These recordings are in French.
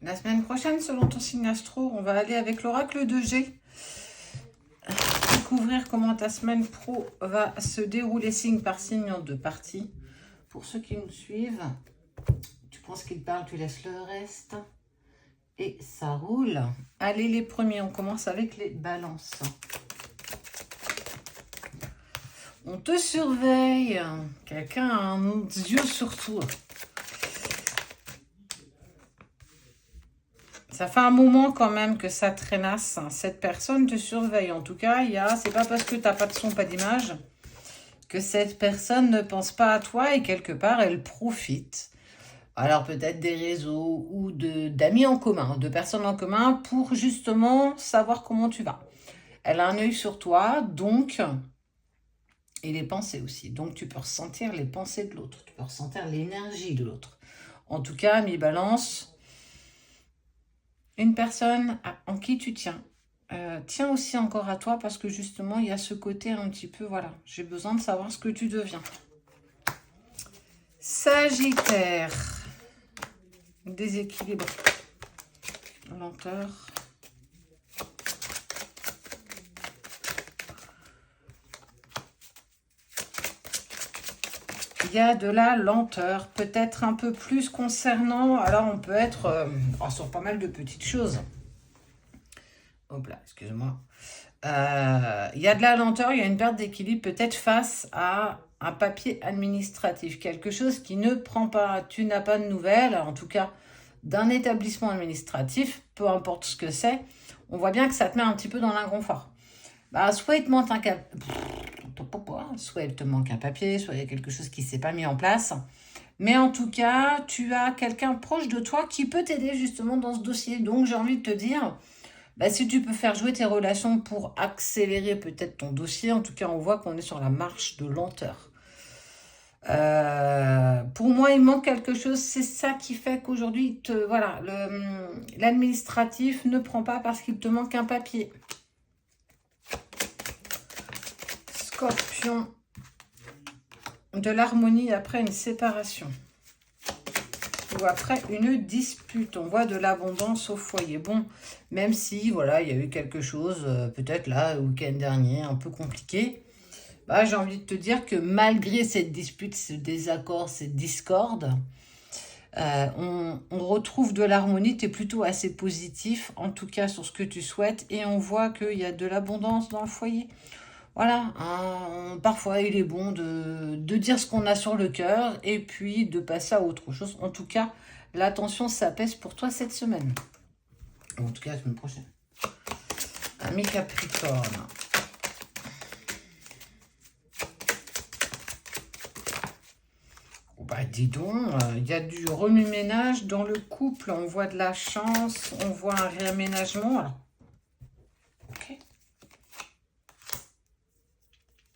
La semaine prochaine, selon ton signe astro, on va aller avec l'oracle de G. Découvrir comment ta semaine pro va se dérouler signe par signe en deux parties. Pour ceux qui nous suivent, tu penses qu'il parle, tu laisses le reste. Et ça roule. Allez, les premiers, on commence avec les balances. On te surveille. Quelqu'un a un yeux sur toi. Ça fait un moment quand même que ça traînasse. Cette personne te surveille. En tout cas, c'est pas parce que tu n'as pas de son, pas d'image, que cette personne ne pense pas à toi et quelque part, elle profite. Alors peut-être des réseaux ou d'amis en commun, de personnes en commun pour justement savoir comment tu vas. Elle a un œil sur toi, donc, et les pensées aussi. Donc tu peux ressentir les pensées de l'autre, tu peux ressentir l'énergie de l'autre. En tout cas, mi balance. Une personne en qui tu tiens, tiens aussi encore à toi parce que justement, il y a ce côté un petit peu, voilà, j'ai besoin de savoir ce que tu deviens. Sagittaire, déséquilibre, lenteur. Il y a de la lenteur, peut-être un peu plus concernant, alors on peut être sur pas mal de petites choses. Hop là, excuse-moi. Il y a de la lenteur, il y a une perte d'équilibre peut-être face à un papier administratif, quelque chose qui ne prend pas, tu n'as pas de nouvelles, en tout cas d'un établissement administratif, peu importe ce que c'est, on voit bien que ça te met un petit peu dans l'inconfort. Soit il te manque un papier, soit il y a quelque chose qui ne s'est pas mis en place, mais en tout cas, tu as quelqu'un proche de toi qui peut t'aider justement dans ce dossier. Donc j'ai envie de te dire, si tu peux faire jouer tes relations pour accélérer peut-être ton dossier, en tout cas, on voit qu'on est sur la marche de lenteur. Pour moi, il manque quelque chose. C'est ça qui fait qu'aujourd'hui, l'administratif ne prend pas parce qu'il te manque un papier. Scorpion, de l'harmonie après une séparation. Ou après une dispute, on voit de l'abondance au foyer. Bon, même si, voilà, il y a eu quelque chose, peut-être là, le week-end dernier, un peu compliqué, j'ai envie de te dire que malgré cette dispute, ce désaccord, cette discorde, on retrouve de l'harmonie, tu es plutôt assez positif, en tout cas sur ce que tu souhaites, et on voit qu'il y a de l'abondance dans le foyer. Voilà, parfois il est bon de dire ce qu'on a sur le cœur et puis de passer à autre chose. En tout cas, l'attention s'apaise pour toi cette semaine. En tout cas, la semaine prochaine. Ami Capricorne. Dis donc, il y a du remue-ménage dans le couple. On voit de la chance, on voit un réaménagement. Alors, ok.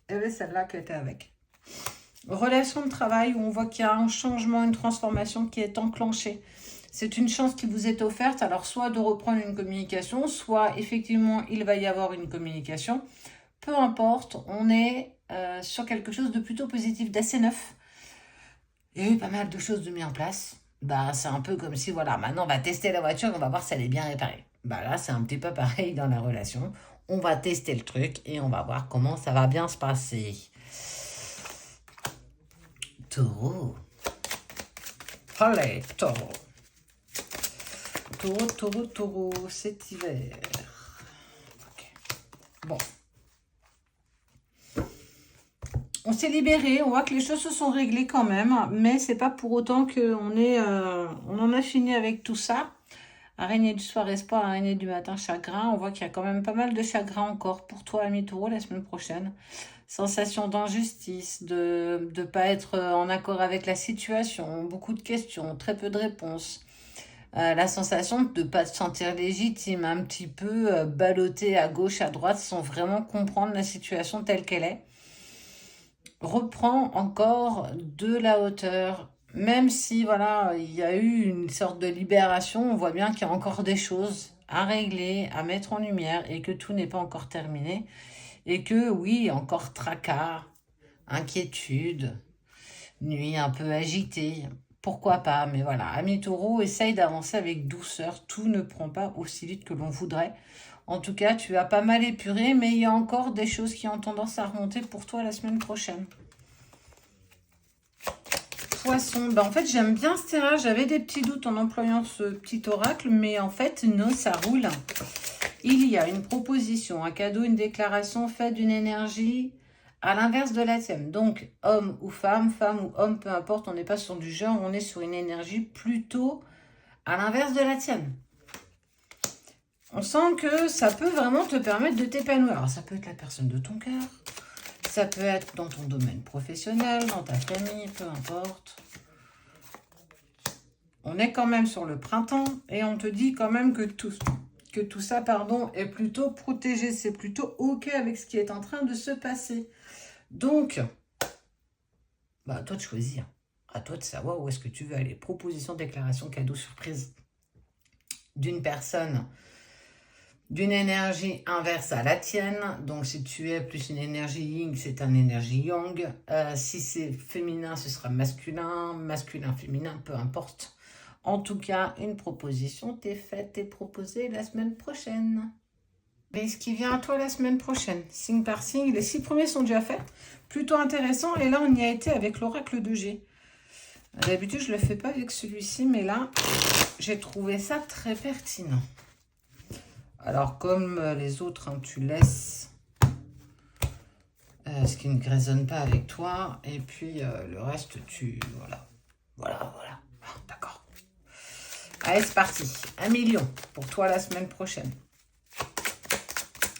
Et bien, celle-là qui était avec. Relation de travail où on voit qu'il y a un changement, une transformation qui est enclenchée. C'est une chance qui vous est offerte, alors soit de reprendre une communication, soit effectivement il va y avoir une communication. Peu importe, on est sur quelque chose de plutôt positif, d'assez neuf. Il y a eu pas mal de choses de mis en place. C'est un peu comme si, voilà, maintenant on va tester la voiture, on va voir si elle est bien réparée. Là, c'est un petit peu pareil dans la relation. On va tester le truc et on va voir comment ça va bien se passer. Taureau. Allez, taureau. Taureau, cet hiver. Okay. Bon. On s'est libéré, on voit que les choses se sont réglées quand même, mais c'est pas pour autant qu'on on en a fini avec tout ça. Araignée du soir, espoir, araignée du matin, chagrin. On voit qu'il y a quand même pas mal de chagrin encore pour toi, ami Taureau, la semaine prochaine. Sensation d'injustice, de ne pas être en accord avec la situation, beaucoup de questions, très peu de réponses. La sensation de ne pas te sentir légitime, un petit peu ballotté à gauche, à droite, sans vraiment comprendre la situation telle qu'elle est. Reprend encore de la hauteur, même si voilà, il y a eu une sorte de libération, on voit bien qu'il y a encore des choses à régler, à mettre en lumière et que tout n'est pas encore terminé. Et que oui, encore tracas, inquiétude, nuit un peu agitée, pourquoi pas. Mais voilà, ami taureau, essaye d'avancer avec douceur. Tout ne prend pas aussi vite que l'on voudrait. En tout cas, tu as pas mal épuré, mais il y a encore des choses qui ont tendance à remonter pour toi la semaine prochaine. Poisson, en fait j'aime bien ce tirage, j'avais des petits doutes en employant ce petit oracle, mais en fait non, ça roule. Il y a une proposition, un cadeau, une déclaration faite d'une énergie à l'inverse de la tienne. Donc homme ou femme ou homme, peu importe, on n'est pas sur du genre, on est sur une énergie plutôt à l'inverse de la tienne. On sent que ça peut vraiment te permettre de t'épanouir. Alors ça peut être la personne de ton cœur. Ça peut être dans ton domaine professionnel, dans ta famille, peu importe. On est quand même sur le printemps et on te dit quand même que tout ça, pardon, est plutôt protégé. C'est plutôt OK avec ce qui est en train de se passer. Donc, à toi de choisir. À toi de savoir où est-ce que tu veux aller. Proposition, déclaration, cadeau, surprise d'une personne d'une énergie inverse à la tienne. Donc, si tu es plus une énergie yin, c'est une énergie yang. Si c'est féminin, ce sera masculin. Masculin, féminin, peu importe. En tout cas, une proposition t'est faite et proposée la semaine prochaine. Et ce qui vient à toi la semaine prochaine, signe par signe, les 6 premiers sont déjà faits. Plutôt intéressant. Et là, on y a été avec l'oracle de G. D'habitude, je ne le fais pas avec celui-ci, mais là, j'ai trouvé ça très pertinent. Alors, comme les autres, hein, tu laisses ce qui ne résonne pas avec toi. Et puis, le reste, Voilà. Ah, d'accord. Allez, c'est parti. 1 million pour toi la semaine prochaine.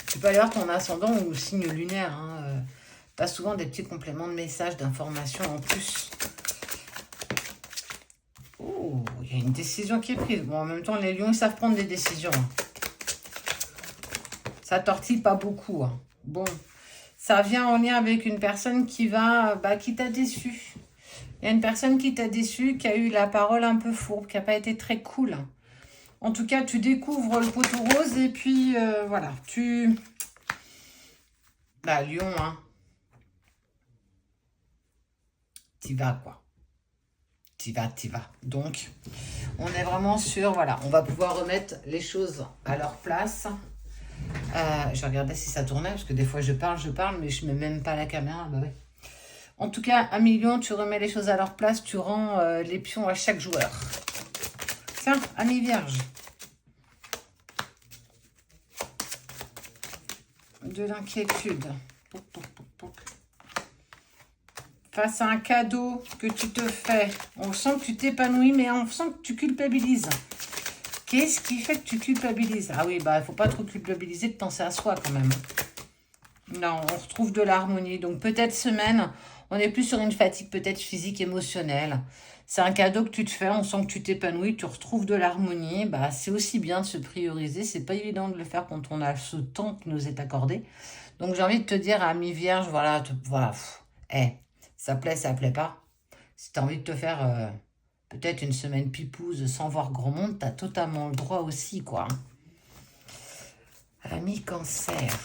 Tu peux aller voir ton ascendant ou signe lunaire. Hein, t'as souvent des petits compléments de messages, d'informations en plus. Oh, il y a une décision qui est prise. Bon, en même temps, les lions, ils savent prendre des décisions. Hein. Ça tortille pas beaucoup. Hein. Bon, ça vient en lien avec une personne qui t'a déçu. Il y a une personne qui t'a déçu, qui a eu la parole un peu fourbe, qui n'a pas été très cool. En tout cas, tu découvres le poteau rose et puis voilà, Lion, hein. T'y vas, quoi. T'y vas. Donc, on est vraiment sur, voilà, on va pouvoir remettre les choses à leur place. Je regardais si ça tournait, parce que des fois je parle, mais je mets même pas la caméra. Bah ouais. En tout cas, 1 million, tu remets les choses à leur place, tu rends les pions à chaque joueur. Tiens, ami vierge. De l'inquiétude. Face à un cadeau que tu te fais, on sent que tu t'épanouis, mais on sent que tu culpabilises. Qu'est-ce qui fait que tu culpabilises? Ah oui, il ne faut pas trop culpabiliser de penser à soi quand même. Non, on retrouve de l'harmonie. Donc peut-être semaine, on est plus sur une fatigue peut-être physique, émotionnelle. C'est un cadeau que tu te fais, on sent que tu t'épanouis, tu retrouves de l'harmonie. C'est aussi bien de se prioriser. C'est pas évident de le faire quand on a ce temps qui nous est accordé. Donc j'ai envie de te dire, ami vierge, voilà. Ça plaît pas. Si tu as envie de te faire peut-être une semaine pipouse sans voir grand monde, tu as totalement le droit aussi, quoi. Ami cancer.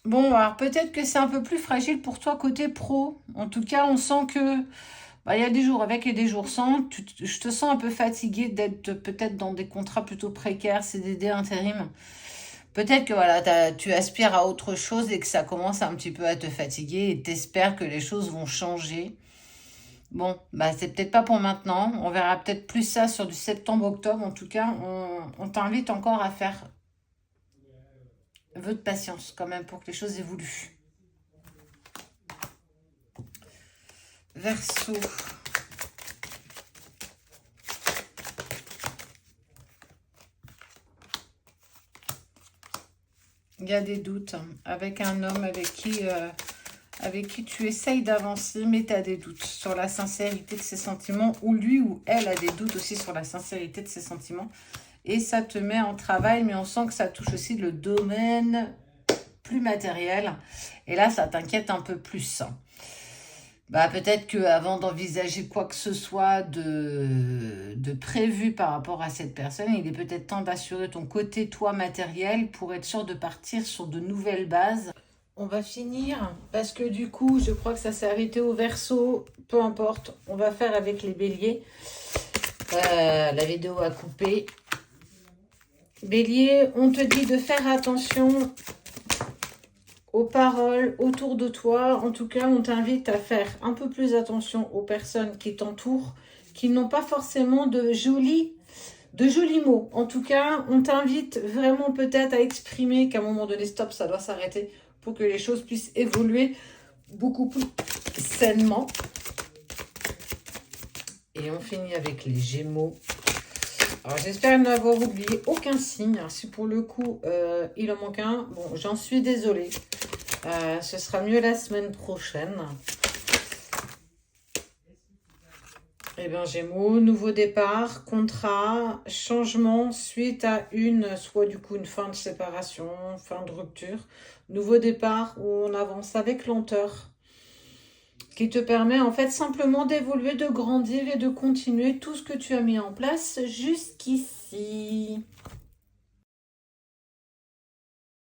Bon, alors peut-être que c'est un peu plus fragile pour toi côté pro. En tout cas, on sent que il y a des jours avec et des jours sans. Je te sens un peu fatigué d'être peut-être dans des contrats plutôt précaires, CDD, intérim. Peut-être que voilà, tu aspires à autre chose et que ça commence un petit peu à te fatiguer et t'espères que les choses vont changer. Bon, c'est peut-être pas pour maintenant. On verra peut-être plus ça sur du septembre-octobre. En tout cas, on t'invite encore à faire vœu de patience quand même pour que les choses évoluent. Verseau. Il y a des doutes avec un homme avec qui tu essayes d'avancer, mais tu as des doutes sur la sincérité de ses sentiments, ou lui ou elle a des doutes aussi sur la sincérité de ses sentiments. Et ça te met en travail, mais on sent que ça touche aussi le domaine plus matériel. Et là, ça t'inquiète un peu plus. Bah, peut-être qu'avant d'envisager quoi que ce soit de prévu par rapport à cette personne, il est peut-être temps d'assurer ton côté toi matériel pour être sûr de partir sur de nouvelles bases. On va finir parce que du coup, je crois que ça s'est arrêté au Verseau. Peu importe, on va faire avec les béliers. La vidéo a coupé. Bélier, on te dit de faire attention aux paroles autour de toi. En tout cas, on t'invite à faire un peu plus attention aux personnes qui t'entourent, qui n'ont pas forcément de jolis mots. En tout cas, on t'invite vraiment peut-être à exprimer qu'à un moment donné, stop, ça doit s'arrêter pour que les choses puissent évoluer beaucoup plus sainement. Et on finit avec les Gémeaux. Alors, j'espère n'avoir oublié aucun signe. Si pour le coup, il en manque un, bon, j'en suis désolée. Ce sera mieux la semaine prochaine. Eh bien, Gémeaux, nouveau départ, contrat, changement suite à soit du coup une fin de séparation, fin de rupture. Nouveau départ où on avance avec lenteur, qui te permet en fait simplement d'évoluer, de grandir et de continuer tout ce que tu as mis en place jusqu'ici.